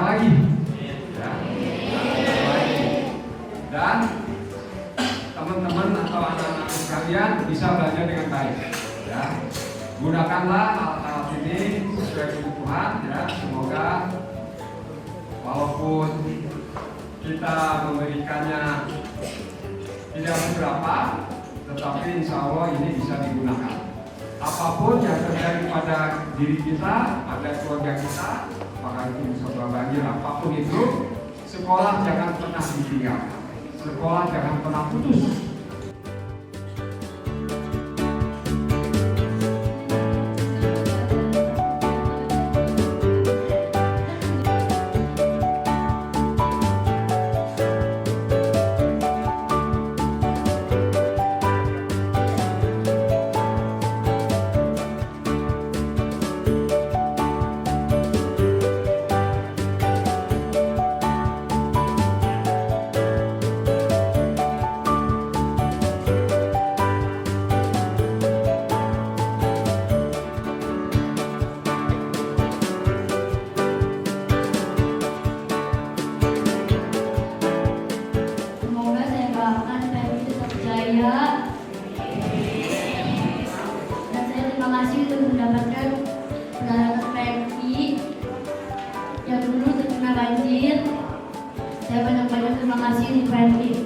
lagi. Ya. Dan teman-teman atau anak-anak sekalian bisa belajar dengan baik. Ya. Gunakanlah alat-alat ini sesuai kebutuhan. Ya. Semoga walaupun kita memberikannya tidak beberapa, tetapi insya Allah ini bisa digunakan. Apapun yang terjadi pada diri kita, pada keluarga kita, apakah itu musibah banjir, apapun itu, sekolah jangan pernah ditinggalkan. Sekolah jangan pernah putus. Dan saya terima kasih untuk mendapatkan peralatan PMI yang dulu terkena banjir. Saya banyak-banyak terima kasih di PMI.